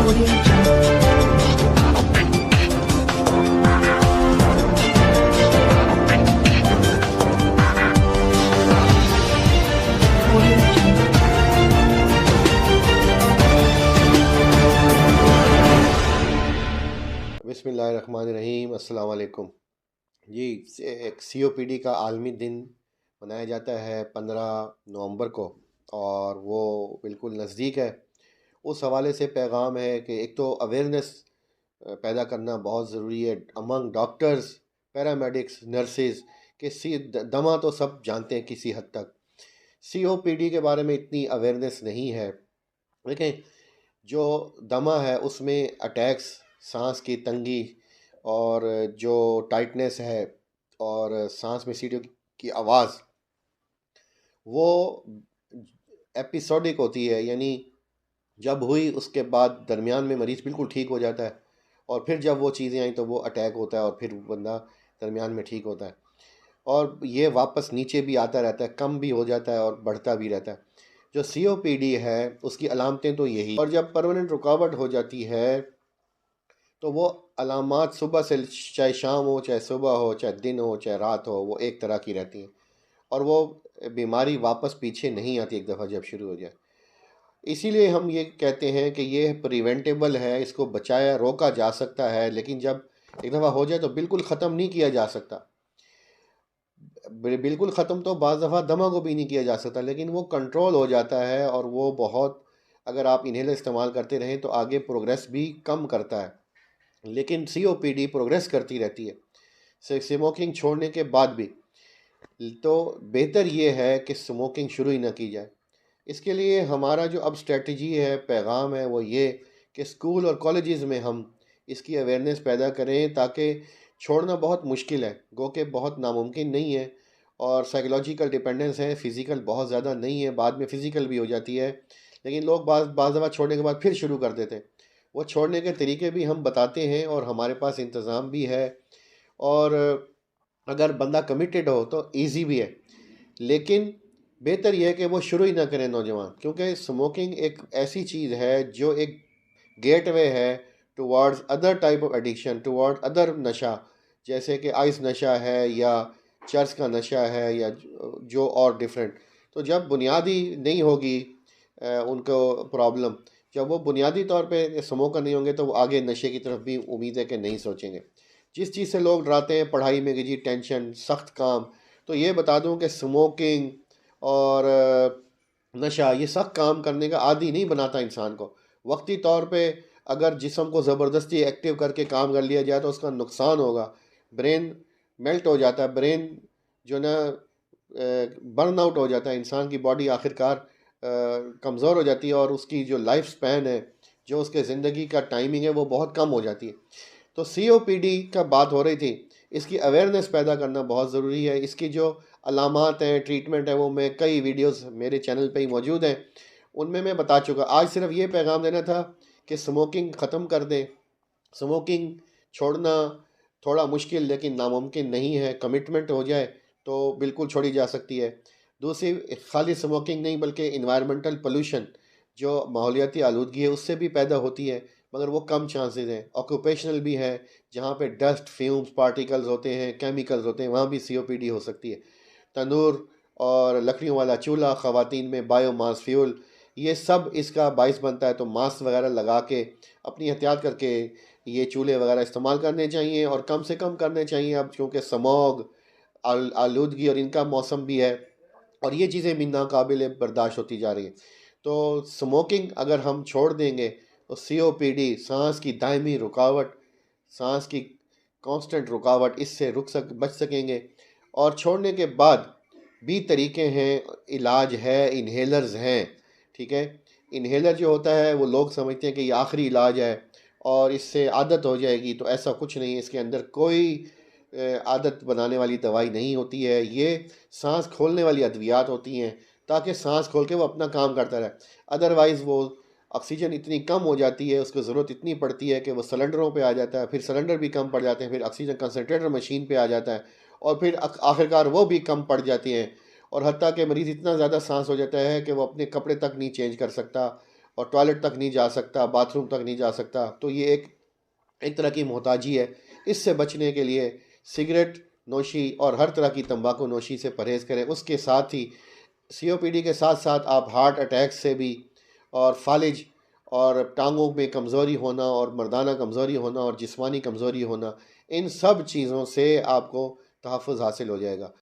Audio Jungle. Audio Jungle. बिस्मिल्लाहिर्रहमानिर्रहीम, अस्सलाम वालेकुम जी। एक COPD का आलमी दिन मनाया जाता है 15 नवंबर को, और वो बिल्कुल नज़दीक है। उस हवाले से पैगाम है कि एक तो अवेयरनेस पैदा करना बहुत ज़रूरी है अमंग डॉक्टर्स, पैरामेडिक्स, नर्सेज कि दमा तो सब जानते हैं किसी हद तक। COPD के बारे में इतनी अवेयरनेस नहीं है। देखें, जो दमा है उसमें अटैक्स, सांस की तंगी और जो टाइटनेस है और सांस में सीढ़ियों की आवाज़, वो एपिसोडिक होती है। यानी जब हुई उसके बाद दरमियान में मरीज़ बिल्कुल ठीक हो जाता है, और फिर जब वो चीज़ें आई तो वो अटैक होता है, और फिर बंदा दरमियान में ठीक होता है, और ये वापस नीचे भी आता रहता है, कम भी हो जाता है और बढ़ता भी रहता है। जो COPD है उसकी अलामतें तो यही, और जब परमानेंट रुकावट हो जाती है तो वो अलामात सुबह से, चाहे शाम हो, चाहे सुबह हो, चाहे दिन हो, चाहे रात हो, वो एक तरह की रहती हैं, और वो बीमारी वापस पीछे नहीं आती एक दफ़ा जब शुरू हो जाए। इसीलिए हम ये कहते हैं कि ये प्रिवेंटेबल है, इसको बचाया रोका जा सकता है, लेकिन जब एक दफ़ा हो जाए तो बिल्कुल ख़त्म नहीं किया जा सकता। बिल्कुल ख़त्म तो बाज़ दफ़ा दमा को भी नहीं किया जा सकता, लेकिन वो कंट्रोल हो जाता है, और वो बहुत, अगर आप इन्हेलर इस्तेमाल करते रहें तो आगे प्रोग्रेस भी कम करता है। लेकिन COPD प्रोग्रेस करती रहती है स्मोकिंग छोड़ने के बाद भी। तो बेहतर ये है कि स्मोकिंग शुरू ही ना की जाए। इसके लिए हमारा जो अब स्ट्रेटजी है, पैगाम है, वो ये कि स्कूल और कॉलेजेस में हम इसकी अवेयरनेस पैदा करें, ताकि छोड़ना बहुत मुश्किल है, गो के बहुत नामुमकिन नहीं है, और साइकोलॉजिकल डिपेंडेंस है, फ़िज़िकल बहुत ज़्यादा नहीं है, बाद में फ़िज़िकल भी हो जाती है। लेकिन लोग बाज़ बाज़ दफ़ा छोड़ने के बाद फिर शुरू कर देते हैं। वो छोड़ने के तरीके भी हम बताते हैं, और हमारे पास इंतज़ाम भी है, और अगर बंदा कमिटेड हो तो ईज़ी भी है। लेकिन बेहतर यह है कि वो शुरू ही ना करें नौजवान, क्योंकि स्मोकिंग एक ऐसी चीज़ है जो एक गेटवे है towards other type of addiction, towards other नशा, जैसे कि आइस नशा है, या चर्च का नशा है, या जो और डिफरेंट। तो जब बुनियादी नहीं होगी उनको प्रॉब्लम, जब वो बुनियादी तौर पे स्मोकर नहीं होंगे, तो वो आगे नशे की तरफ भी उम्मीद है कि नहीं सोचेंगे। जिस चीज़ से लोग डराते हैं पढ़ाई में कि जी टेंशन, सख्त काम, तो ये बता दूं कि स्मोकिंग और नशा ये सख्त काम करने का आदी नहीं बनाता इंसान को। वक्ती तौर पे अगर जिस्म को ज़बरदस्ती एक्टिव करके काम कर लिया जाए तो उसका नुकसान होगा। ब्रेन मेल्ट हो जाता है, ब्रेन जो ना बर्न आउट हो जाता है, इंसान की बॉडी आखिरकार कमज़ोर हो जाती है, और उसकी जो लाइफ स्पैन है, जो उसके ज़िंदगी का टाइमिंग है, वो बहुत कम हो जाती है। तो COPD का बात हो रही थी, इसकी अवेयरनेस पैदा करना बहुत ज़रूरी है। इसकी जो अलामात हैं, ट्रीटमेंट है, वो मैं कई वीडियोस मेरे चैनल पे ही मौजूद हैं, उनमें मैं बता चुका। आज सिर्फ ये पैगाम देना था कि स्मोकिंग ख़त्म कर दें। स्मोकिंग छोड़ना थोड़ा मुश्किल लेकिन नामुमकिन नहीं है, कमिटमेंट हो जाए तो बिल्कुल छोड़ी जा सकती है। दूसरी, खाली स्मोकिंग नहीं बल्कि इन्वायरमेंटल पोल्यूशन, जो माहौलियाती आलूदगी है, उससे भी पैदा होती है, मगर वो कम चांसेस हैं। ऑक्यूपेशनल भी है, जहाँ पे डस्ट, फ्यूम्स, पार्टिकल्स होते हैं, केमिकल्स होते हैं, वहाँ भी COPD हो सकती है। तंदूर और लकड़ियों वाला चूल्हा, ख़वातीन में बायोमास फ्यूल, ये सब इसका बाइस बनता है। तो मास्क वगैरह लगा के, अपनी एहतियात करके ये चूल्हे वगैरह इस्तेमाल करने चाहिए, और कम से कम करने चाहिए अब, क्योंकि स्मॉग, आलूदगी और इनका मौसम भी है, और ये चीज़ें भी नाकाबिल बर्दाश्त होती जा रही हैं। तो स्मोकिंग अगर हम छोड़ देंगे तो COPD, सांस की दायमी रुकावट, सांस की कांस्टेंट रुकावट, इससे बच सकेंगे। और छोड़ने के बाद भी तरीके हैं, इलाज है, इन्हेलर्स हैं, ठीक है। इन्हेलर जो होता है वो लोग समझते हैं कि ये आखिरी इलाज है और इससे आदत हो जाएगी, तो ऐसा कुछ नहीं है। इसके अंदर कोई आदत बनाने वाली दवाई नहीं होती है। ये सांस खोलने वाली अद्वियात होती हैं, ताकि सांस खोल के वो अपना काम करता रहे। अदरवाइज़ वो ऑक्सीजन इतनी कम हो जाती है, उसको ज़रूरत इतनी पड़ती है कि वो सिलेंडरों पे आ जाता है, फिर सिलेंडर भी कम पड़ जाते हैं, फिर ऑक्सीजन कंसनट्रेटर मशीन पे आ जाता है, और फिर आखिरकार वो भी कम पड़ जाती हैं, और हत्ता कि मरीज़ इतना ज़्यादा सांस हो जाता है कि वो अपने कपड़े तक नहीं चेंज कर सकता, और टॉयलेट तक नहीं जा सकता, बाथरूम तक नहीं जा सकता, तो ये एक तरह की मोहताजी है। इससे बचने के लिए सिगरेट नोशी और हर तरह की तंबाकू नोशी से परहेज़ करें। उसके साथ ही सीओपीडी के साथ साथ आप हार्ट अटैक से भी, और फालिज और टांगों में कमज़ोरी होना और मर्दाना कमज़ोरी होना और जिस्मानी कमज़ोरी होना, इन सब चीज़ों से आपको तहफ़्फ़ुज़ हासिल हो जाएगा।